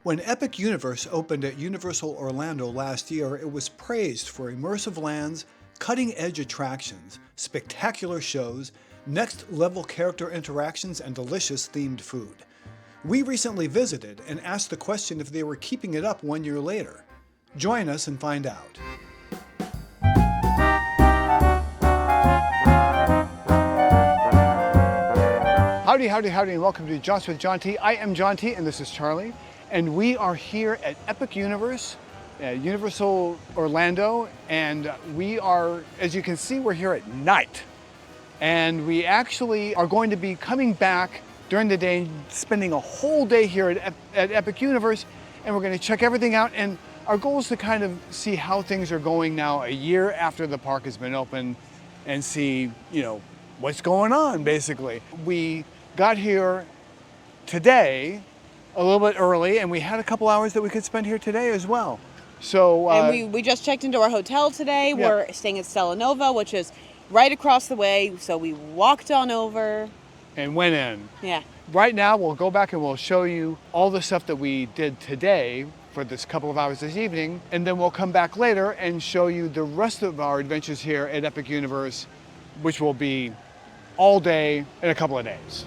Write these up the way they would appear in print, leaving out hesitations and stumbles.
When Epic Universe opened at Universal Orlando last year, it was praised for immersive lands, cutting-edge attractions, spectacular shows, next-level character interactions, and delicious themed food. We recently visited and asked the question if they were keeping it up 1 year later. Join us and find out. Howdy, howdy, howdy, and welcome to Jaunts with John T. I am John T, and this is Charlie. And we are here at Epic Universe, Universal Orlando, and we are, as you can see, we're here at night. And we actually are going to be coming back during the day, spending a whole day here at Epic Universe, and we're going to check everything out. And our goal is to kind of see how things are going now a year after the park has been open and see, what's going on, basically. We got here today a little bit early, and we had a couple hours that we could spend here today as well. So and we just checked into our hotel today. Yeah. We're staying at Stella Nova, which is right across the way. So we walked on over and went in. Yeah. Right now, we'll go back and we'll show you all the stuff that we did today for this couple of hours this evening, and then we'll come back later and show you the rest of our adventures here at Epic Universe, which will be all day in a couple of days.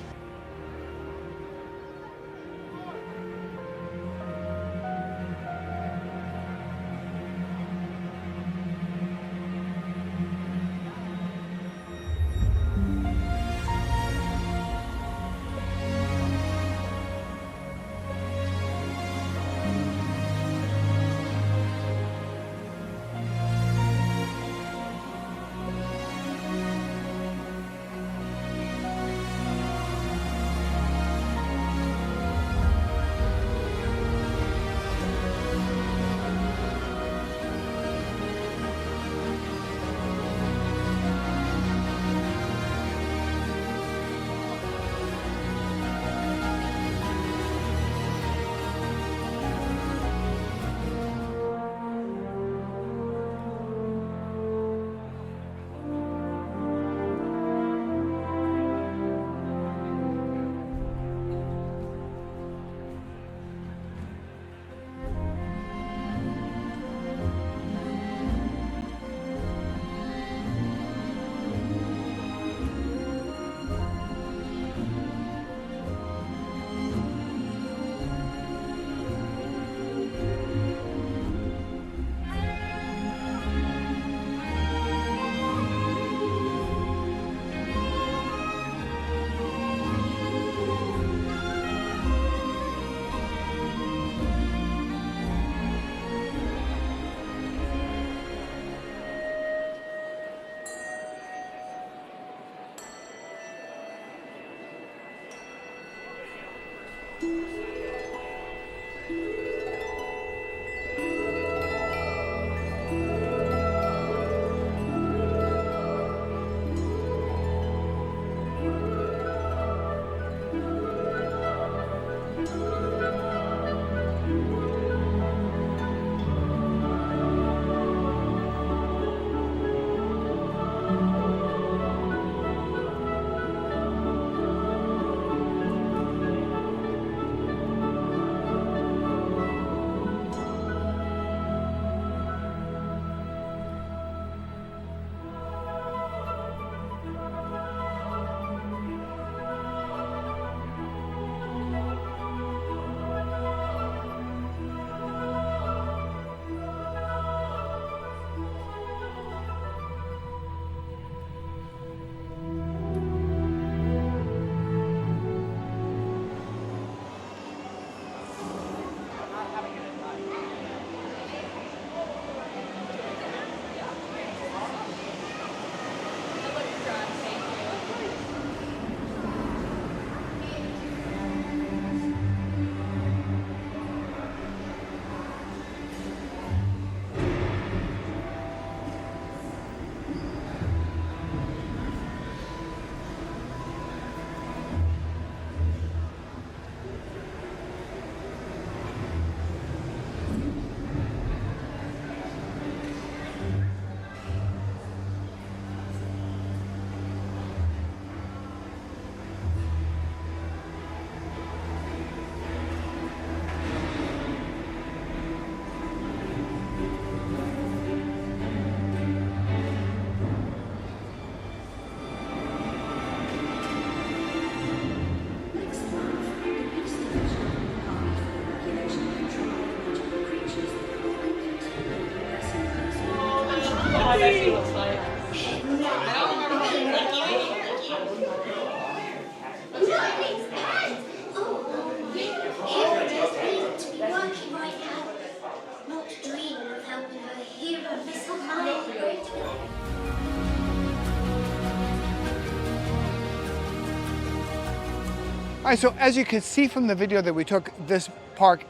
All right, so as you can see from the video that we took, this park,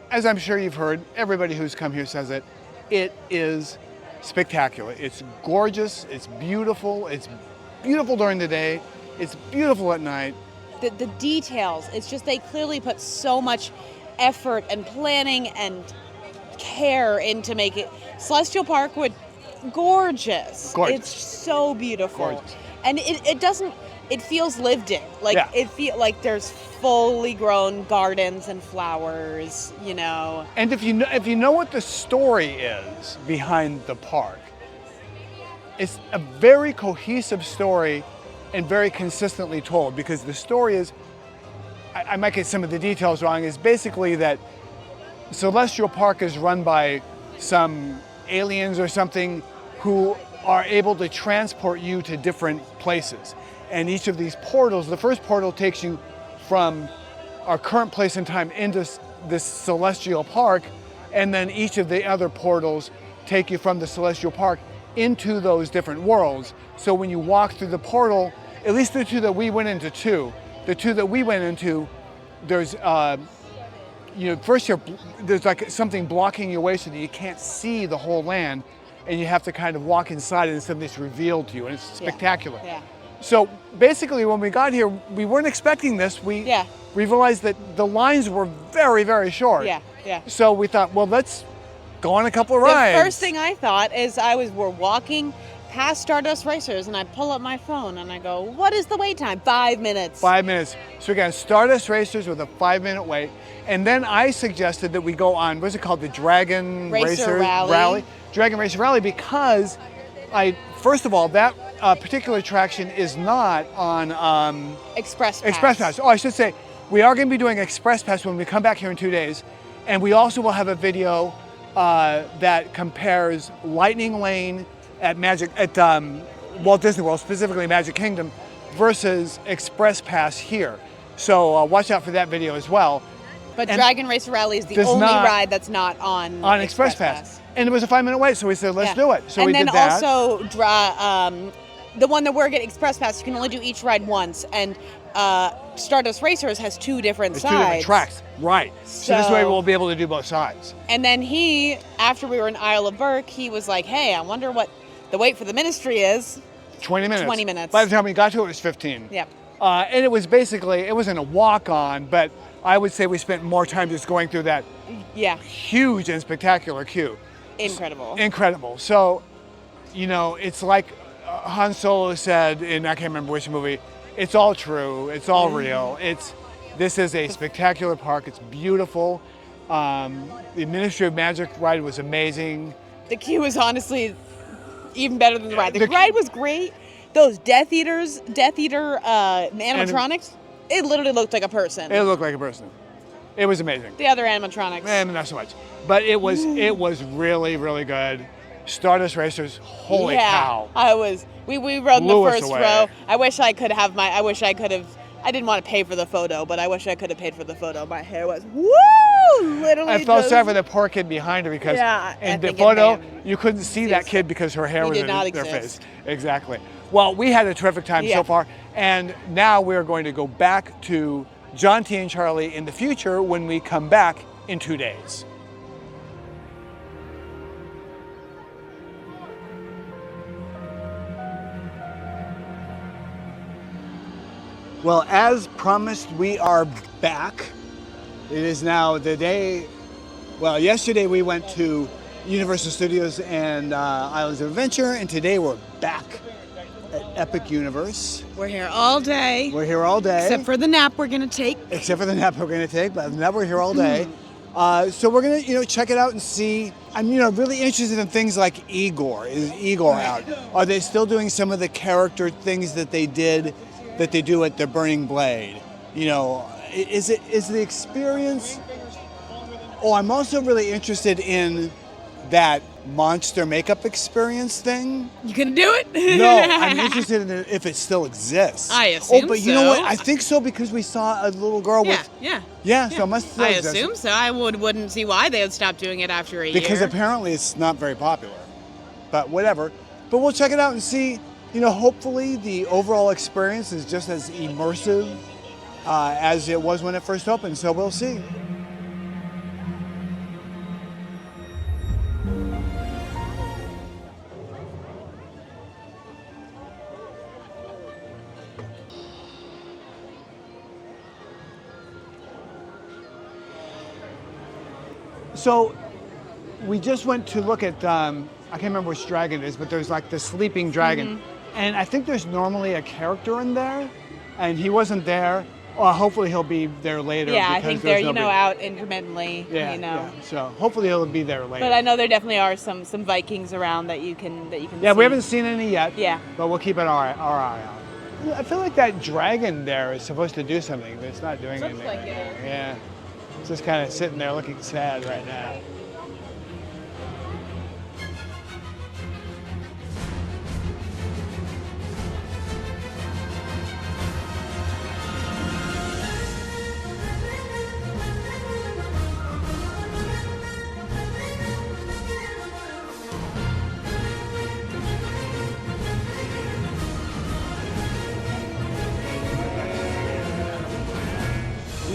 as I'm sure you've heard, everybody who's come here says it, it is spectacular. It's gorgeous, it's beautiful during the day, it's beautiful at night. The details, it's just they clearly put so much effort and planning and care into make it. Celestial Park would gorgeous. It's so beautiful. Gorgeous. And it feels lived in. Like it feel like there's fully grown gardens and flowers, you know. And if you know what the story is behind the park, it's a very cohesive story and very consistently told, because the story is, I might get some of the details wrong, is basically that Celestial Park is run by some aliens or something who are able to transport you to different places. And each of these portals, the first portal takes you from our current place in time into this Celestial Park, and then each of the other portals take you from the Celestial Park into those different worlds. So when you walk through the portal, at least the two that we went into, there's first there's like something blocking your way so that you can't see the whole land, and you have to kind of walk inside and something's revealed to you, and it's spectacular. Yeah. So basically when we got here, we weren't expecting this. We realized that the lines were very, very short. Yeah. So we thought, well, let's go on a couple of rides. The first thing I thought is we're walking past Stardust Racers, and I pull up my phone and I go, what is the wait time? 5 minutes. 5 minutes. So we got Stardust Racers with a 5-minute wait. And then I suggested that we go on, what's it called? The Dragon Racer Rally. Dragon Racer Rally, because first of all, that particular attraction is not on Express Pass. Express Pass. Oh, I should say, we are going to be doing Express Pass when we come back here in 2 days. And we also will have a video that compares Lightning Lane at Walt Disney World, specifically Magic Kingdom, versus Express Pass here. So watch out for that video as well. But Dragon Racer Rally is the only ride that's not on Express Pass. And it was a 5-minute wait, so we said, let's do it. So we did that. And then also, the one that we're getting Express Pass, you can only do each ride once. And Stardust Racers has two different sides. Two different tracks, right. So this way we'll be able to do both sides. And then after we were in Isle of Berk, he was like, hey, I wonder what the wait for the Ministry is. 20 minutes. 20 minutes. By the time we got to it, it was 15. Yep. And it was basically, it wasn't a walk-on, but I would say we spent more time just going through that huge and spectacular queue. Incredible. So, it's like Han Solo said in, I can't remember which movie, it's all true, it's all real. This is a spectacular park, it's beautiful. The Ministry of Magic ride was amazing. The queue was honestly even better than the ride. The ride was great. Those Death Eater animatronics, it literally looked like a person. It looked like a person. It was amazing. The other animatronics. Not so much. But it was really, really good. Stardust Racers, holy cow. We rode in the first row. I didn't want to pay for the photo, but I wish I could have paid for the photo. My hair was, literally. I felt sorry for the poor kid behind her because in the photo, you couldn't see that kid because her hair was in their face. Exactly. Well, we had a terrific time so far, and now we're going to go back to John T. and Charlie in the future when we come back in 2 days. Well, as promised, we are back. It is now the day, yesterday we went to Universal Studios and Islands of Adventure, and today we're back at Epic Universe. We're here all day. Except for the nap we're going to take. But now we're here all day. So we're going to, check it out and see. I'm, really interested in things like Igor. Is Igor out? Are they still doing some of the character things that they do at the Burning Blade? Is the experience? Oh, I'm also really interested in that monster makeup experience thing. You gonna do it? No, I'm interested in if it still exists. I assume so. Oh, but you know what? I think so because we saw a little girl with. Yeah, so it must still exist. I assume so. I wouldn't see why they would stop doing it after a year. Because apparently it's not very popular. But whatever. But we'll check it out and see. Hopefully the overall experience is just as immersive as it was when it first opened, so we'll see. So we just went to look at, I can't remember which dragon it is, but there's like the sleeping dragon. And I think there's normally a character in there, and he wasn't there. Well, hopefully he'll be there later. Yeah, I think they're, out intermittently, Yeah, so hopefully he'll be there later. But I know there definitely are some Vikings around that you can see. Yeah, we haven't seen any yet. Yeah. But we'll keep our eye out. I feel like that dragon there is supposed to do something, but it's not doing anything. Looks like it. Yeah. It's just kind of sitting there looking sad right now.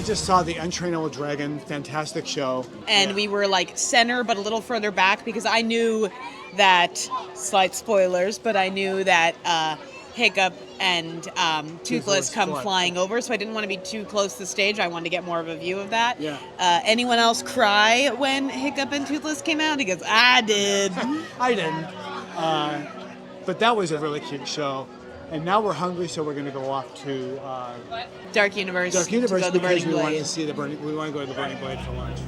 Just saw the Untrainable Dragon, fantastic show. And we were like center, but a little further back because I knew that, slight spoilers, but I knew that Hiccup and Toothless come flying over, so I didn't want to be too close to the stage. I wanted to get more of a view of that. Yeah. Anyone else cry when Hiccup and Toothless came out? He goes, I did. I didn't. But that was a really cute show. And now we're hungry, so we're going to go off to Dark Universe. Dark Universe to go to because the we want Blade. to see the Burning. We want to go to the Burning Blade for lunch.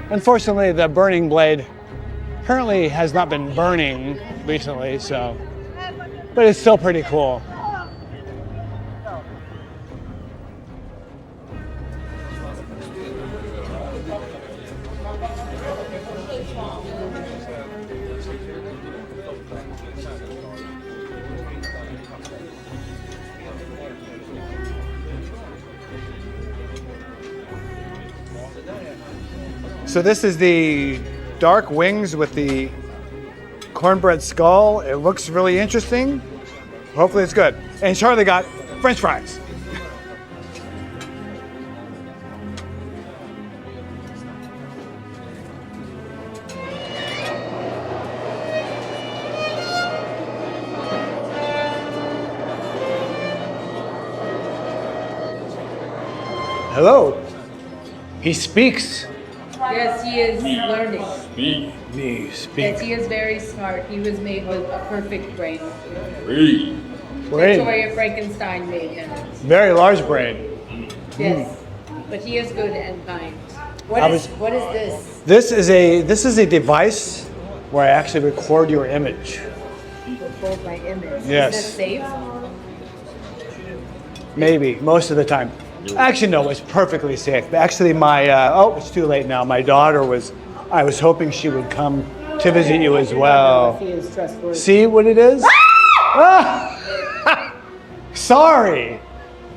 Unfortunately, the Burning Blade currently has not been burning recently, so, but it's still pretty cool. So this is the dark wings with the cornbread skull. It looks really interesting. Hopefully it's good. And Charlie got French fries. Hello. He speaks. Yes, he is learning. Me speak. Yes, he is very smart. He was made with a perfect brain. Brain. Victoria Frankenstein made him. Very large brain. Yes, but he is good and kind. What is this? This is a device where I actually record your image. Record my image. Yes. Is this safe? Maybe most of the time. Actually, no, it's perfectly safe. Actually, it's too late now. My daughter I was hoping she would come to visit you as well. He is trustworthy. See what it is? Ah! Sorry.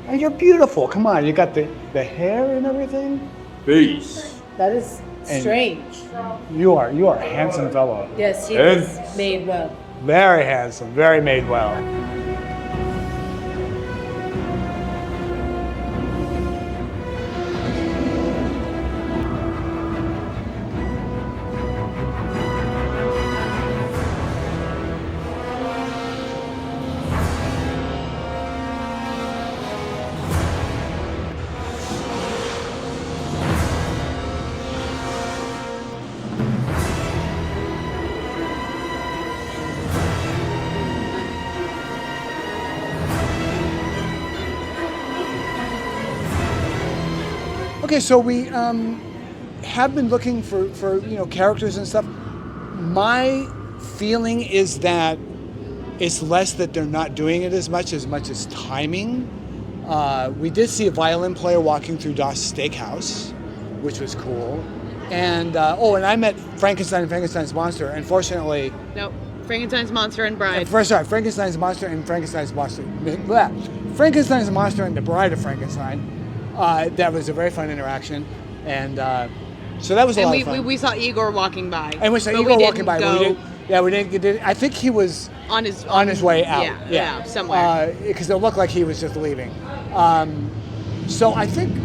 Oh, you're beautiful. Come on, you got the hair and everything. Peace. That is strange. You are a handsome fellow. Yes, he is made well. Very handsome, very made well. Okay, so we have been looking for characters and stuff. My feeling is that It's less that they're not doing it as much as timing. We did see a violin player walking through Das Steakhouse, which was cool. And and I met Frankenstein and Frankenstein's Monster. Unfortunately, Nope. Frankenstein's Monster and Bride. sorry, Frankenstein's Monster and Frankenstein's Monster. Frankenstein's Monster and the Bride of Frankenstein. That was a very fun interaction, and so that was a lot of fun. We saw Igor walking by. And we saw Igor walking by. We didn't get it. I think he was on his way out. Yeah, somewhere. Because it looked like he was just leaving. So I think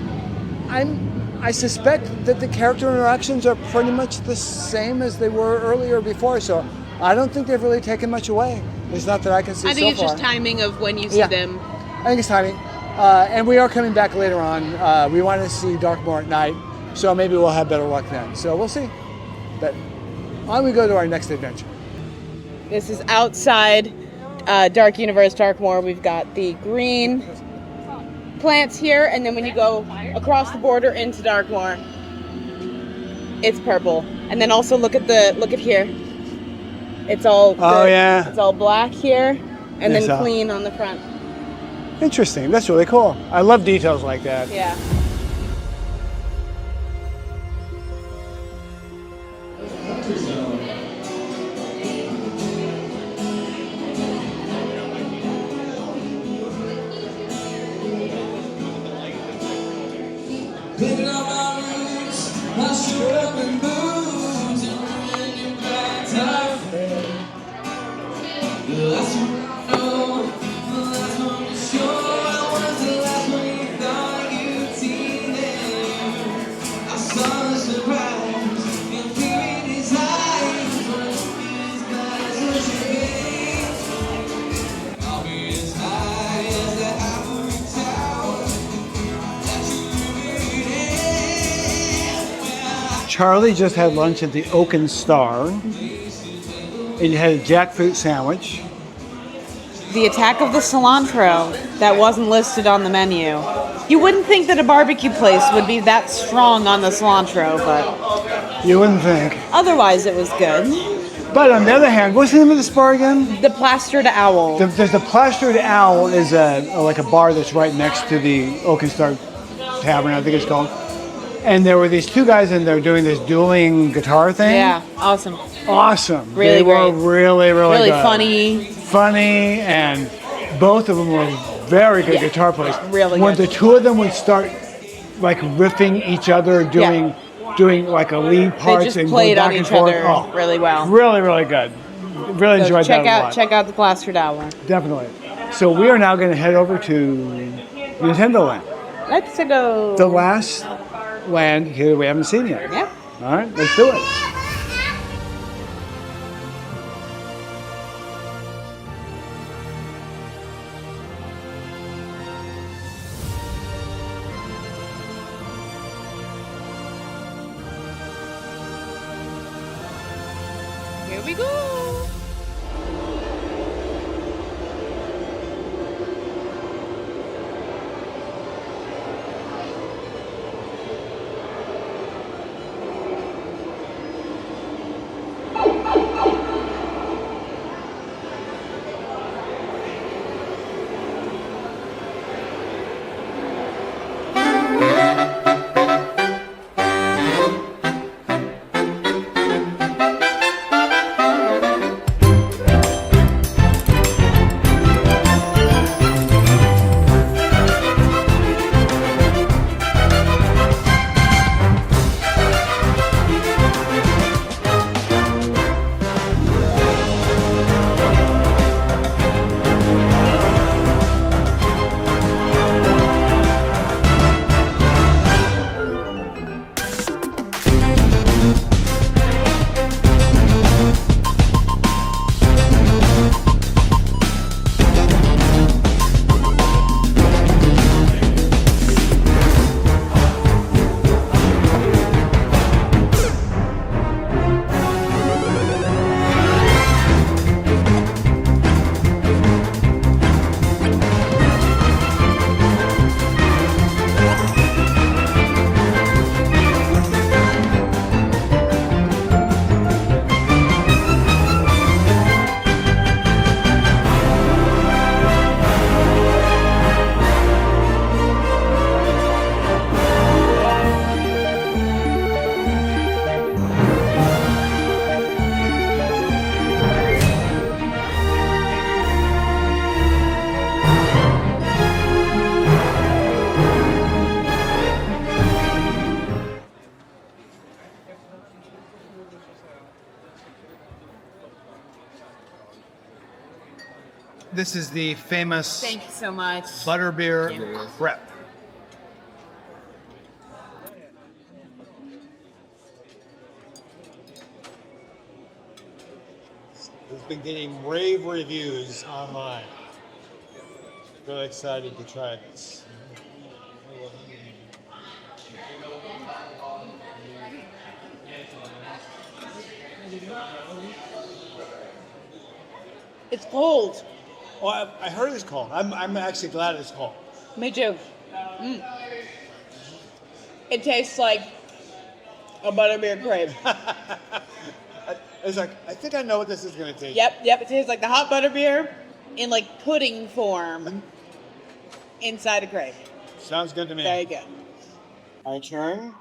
I suspect that the character interactions are pretty much the same as they were earlier before. So I don't think they've really taken much away. It's not that I can see so far. I think it's just timing of when you see them. I think it's timing. And we are coming back later on. We want to see Darkmoor at night, so maybe we'll have better luck then. So we'll see. But on we go to our next adventure. This is outside Dark Universe, Darkmoor. We've got the green plants here, and then when you go across the border into Darkmoor, it's purple. And then also look at here. It's all it's all black here, and then clean on the front. Interesting. That's really cool. I love details like that. Yeah. Picking up my roots, I showed up in boots and ran you back to fair. The last one I know, the last one to show, was the last one you thought you'd seen there. I saw the surprise, your fear desires, but it's bad as you be. I'll be as high as the ivory tower. Charlie just had lunch at the Oak and Star. And he had a jackfruit sandwich. The attack of the cilantro that wasn't listed on the menu. You wouldn't think that a barbecue place would be that strong on the cilantro, but You wouldn't think. otherwise it was good. But on the other hand, what's the name of this bar again? The Plastered Owl. There's the Plastered Owl is like a bar that's right next to the Oak and Star Tavern, I think it's called. And there were these two guys in there doing this dueling guitar thing. Yeah, awesome. Awesome. Really they great. were really Really good. funny. And both of them were very good guitar players. Really when good. the two of them would start like riffing each other, doing like a lead parts just and played going on back and each forth. other really well. Really good. Really enjoyed that a lot. Check out the Plastered Owl. Definitely. So we are now going to head over to Nintendo Land. Let's go. The last land here we haven't seen yet. Yeah. All right, let's do it. Here we go. This is the famous Thank you so much. Butterbeer Crepe. It's been getting rave reviews online. Really excited to try this. It's cold. Oh, I heard it's cold. I'm actually glad it's cold. Me too. It tastes like a butterbeer crepe. It's like, I think I know what this is going to taste. Yep. It tastes like the hot butterbeer in like pudding form inside a crepe. Sounds good to me. Very good. I turn.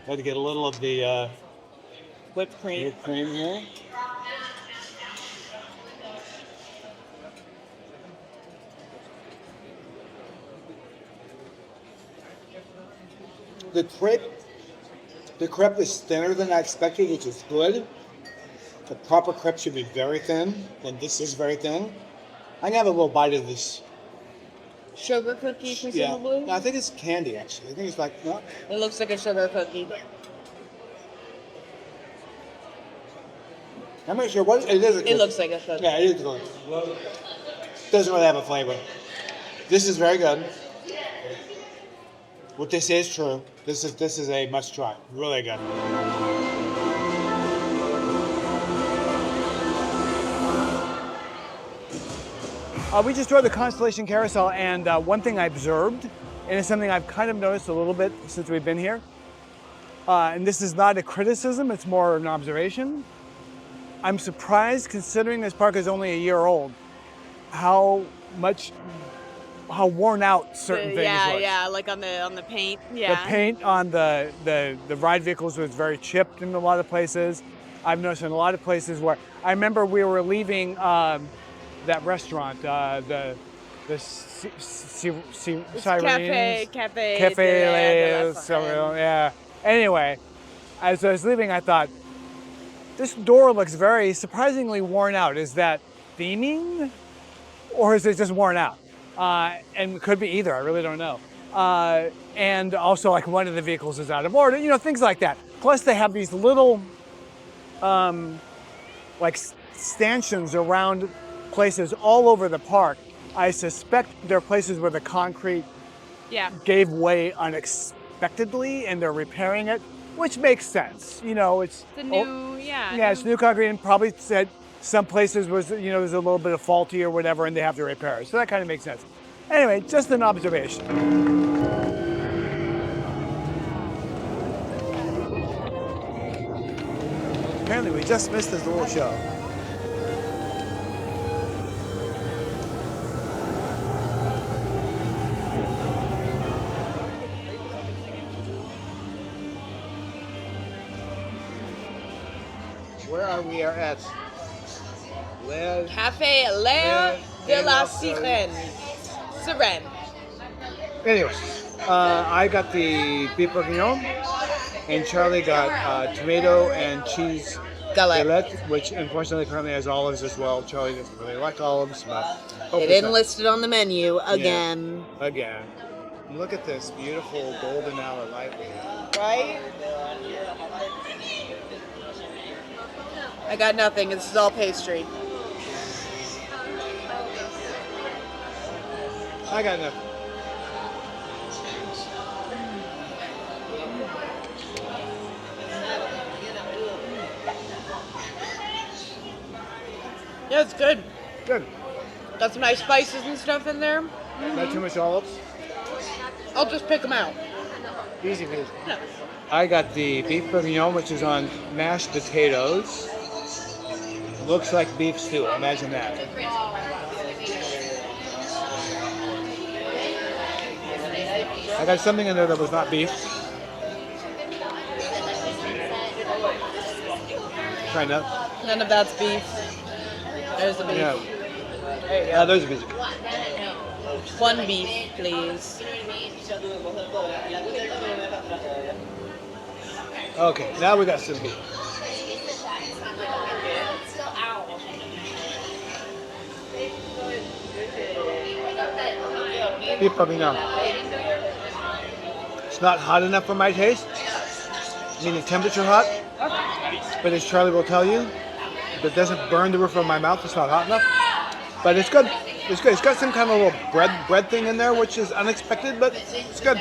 Had to get a little of the Whipped cream. whipped cream here. The crepe is thinner than I expected, which is good. The proper crepe should be very thin, and this is very thin. I'm gonna have a little bite of this. Sugar cookie, presumably? No, I think it's candy, actually. I think it's like, no. It looks like a sugar cookie. I'm not sure what it is. It looks like a cookie. Yeah, it is good. Doesn't really have a flavor. This is very good. What they say is true. This is a must try. Really good. We just drove the Constillation Carousel, and one thing I observed, and it's something I've kind of noticed a little bit since we've been here, and this is not a criticism, it's more an observation. I'm surprised, considering this park is only a year old, how worn out certain things look. Yeah, like on the paint. Yeah. The paint on the ride vehicles was very chipped in a lot of places. I've noticed in a lot of places where I remember we were leaving that restaurant, the Sirène. Café. Yeah. Anyway, as I was leaving, I thought, this door looks very surprisingly worn out. Is that theming, or is it just worn out? And it could be either. I really don't know. And also, like, one of the vehicles is out of order. You know, things like that. Plus, they have these little, like, stanchions around places all over the park. I suspect there are places where the concrete gave way unexpectedly, and they're repairing it, which makes sense. You know, it's the new, it's new concrete, and probably said some places was, you know, there's a little bit of faulty or whatever, and they have to repair it. So that kind of makes sense. Anyway, just an observation. Apparently, we just missed this little show. Where are we at? Café de la Sirène. Sirène. Anyway, I got the beef bourguignon, and Charlie got tomato and cheese galette, which unfortunately currently has olives as well. Charlie doesn't really like olives, but They didn't list it on the menu again. Yeah, again. Look at this beautiful golden hour light. Right? I got nothing. This is all pastry. I got nothing. Yeah, it's good. Good. Got some nice spices and stuff in there. Not too much olives. I'll just pick them out. Easy peasy. No. I got the beef bourguignon, which is on mashed potatoes. Looks like beef stew. Imagine that. I got something in there that was not beef. Kind of. None of that's beef. There's the beef. Yeah. There you go. Those are beef. One beef, please. Okay, now we got some beef. Beef puppy now. It's not hot enough for my taste, meaning temperature hot. But as Charlie will tell you, if it doesn't burn the roof of my mouth, it's not hot enough. But it's good. It's good. It's got some kind of little bread thing in there, which is unexpected, but it's good.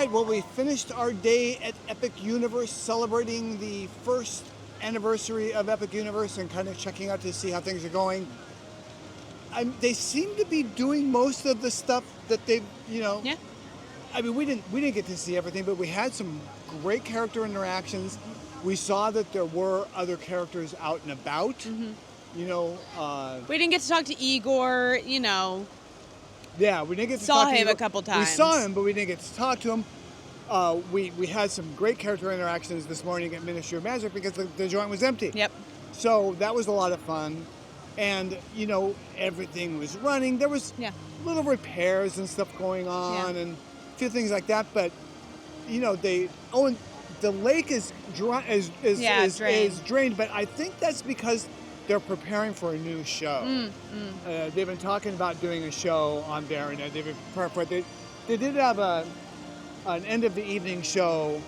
right, well, we finished our day at Epic Universe celebrating the first anniversary of Epic Universe and kind of checking out to see how things are going. They seem to be doing most of the stuff that they've, Yeah. I mean, we didn't get to see everything, but we had some great character interactions. We saw that there were other characters out and about. Mm-hmm. We didn't get to talk to Igor, Yeah, we didn't get to saw talk to him a couple times. We saw him, but we didn't get to talk to him. We had some great character interactions this morning at Ministry of Magic because the joint was empty. Yep. So that was a lot of fun. And, everything was running. There was little repairs and stuff going on and a few things like that. But, and the lake is drained. But I think that's because they're preparing for a new show. They've been talking about doing a show on there, and they've been preparing for it. They did have an end of the evening show,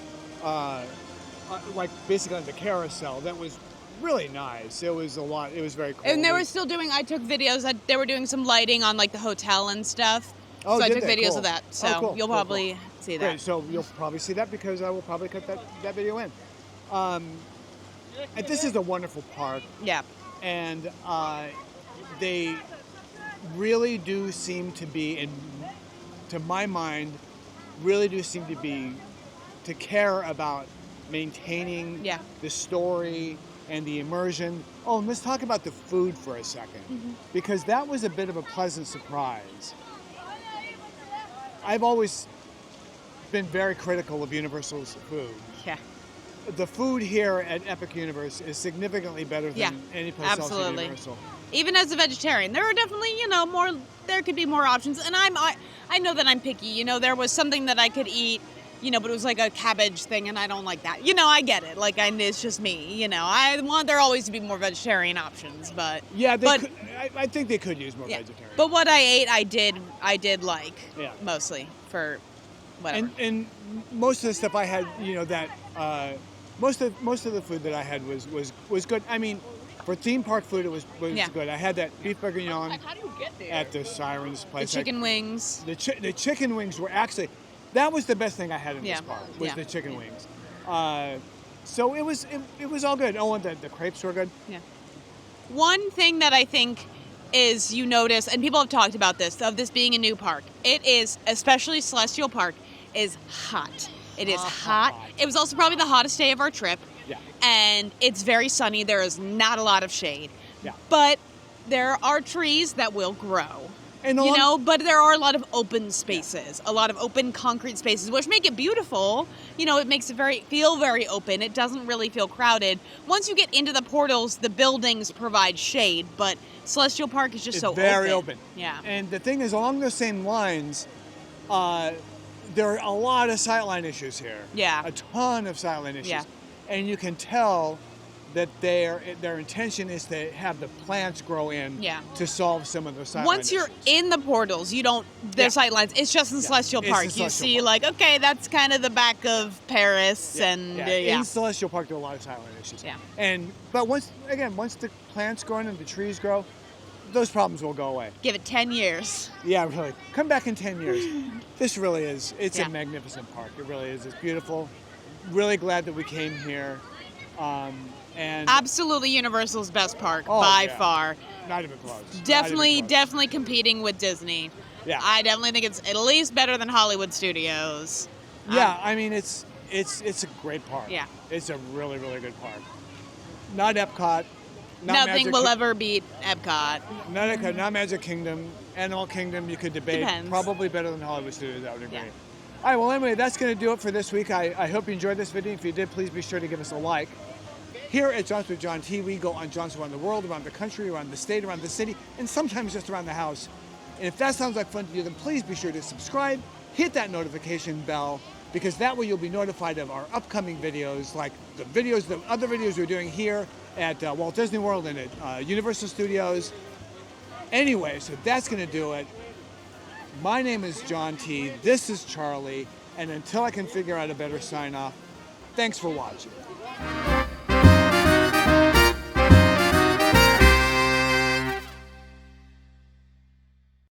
like basically on the carousel. That was really nice. It was a lot. It was very cool. And they were still doing. I took videos. They were doing some lighting on like the hotel and stuff. Oh, so I did took they? videos Cool. of that. So cool. you'll probably see that. Great. So you'll probably see that because I will probably cut that video in. And this is a wonderful park. Yeah. And they really do seem to be, to my mind, really do seem to care about maintaining the story and the immersion. Oh, and let's talk about the food for a second, because that was a bit of a pleasant surprise. I've always been very critical of Universal's food. Yeah. The food here at Epic Universe is significantly better than any place else at Universal. Even as a vegetarian, there are definitely, more. There could be more options, and I know that I'm picky. There was something that I could eat you know, but it was like a cabbage thing, and I don't like that. You know, I get it. Like, it's just me. You know, I want there always to be more vegetarian options, but Yeah, but, I think they could use more yeah. vegetarian. But what I ate, I did like Yeah. mostly for whatever. And most of the stuff I had, you know, that most of the food that I had was good. I mean, for theme park food, it was Yeah. good. I had that beef bourguignon How do you get there? at the Sirens The place. chicken wings. The chicken wings were actually, that was the best thing I had in Yeah. this park, was Yeah. the chicken wings. So it was all good. Oh, and the crepes were good. Yeah. One thing that I think is you notice, and people have talked about this, of this being a new park, it is, especially Celestial Park, is hot. It is hot. It was also probably the hottest day of our trip. Yeah. And it's very sunny. There is not a lot of shade. Yeah. But there are trees that will grow. And You know, but there are a lot of open spaces, a lot of open concrete spaces, which make it beautiful. You know, it makes it feel very open. It doesn't really feel crowded. Once you get into the portals, the buildings provide shade, but Celestial Park is just it's so very open. Yeah. And the thing is, along those same lines, there are a lot of sightline issues here. Yeah. A ton of sightline issues. Yeah. And you can tell that their intention is to have the plants grow in Yeah. to solve some of those sightline Once you're issues. in the portals, you don't, the Yeah. sightlines, it's just in Yeah. Celestial It's Park. in You Celestial see, Park. like, okay, that's kind of the back of Paris, and In Celestial Park, there are a lot of sightline issues. Yeah. But once the plants grow in and the trees grow, those problems will go away. Give it 10 years. Yeah, really. Come back in 10 years. This really is. It's Yeah. a magnificent park. It really is. It's beautiful. Really glad that we came here. And Absolutely Universal's best park Oh, by yeah. far. not even close. Not Definitely, even close. definitely competing with Disney. Yeah. I definitely think it's at least better than Hollywood Studios. Yeah, I mean it's a great park. Yeah. It's a really, really good park. Not Epcot. Not Nothing Magic will ever beat Epcot. Not Epcot, not Magic Kingdom. Animal Kingdom, you could debate. Depends. Probably better than Hollywood Studios, I would agree. Yeah. All right, well, anyway, that's going to do it for this week. I hope you enjoyed this video. If you did, please be sure to give us a like. Here at Jaunts with John T, we go on jaunts around the world, around the country, around the state, around the city, and sometimes just around the house. And if that sounds like fun to you, then please be sure to subscribe, hit that notification bell, because that way you'll be notified of our upcoming videos, like the other videos we're doing here at Walt Disney World and at Universal Studios. Anyway, so that's going to do it. My name is John T. This is Charlie. And until I can figure out a better sign off, thanks for watching.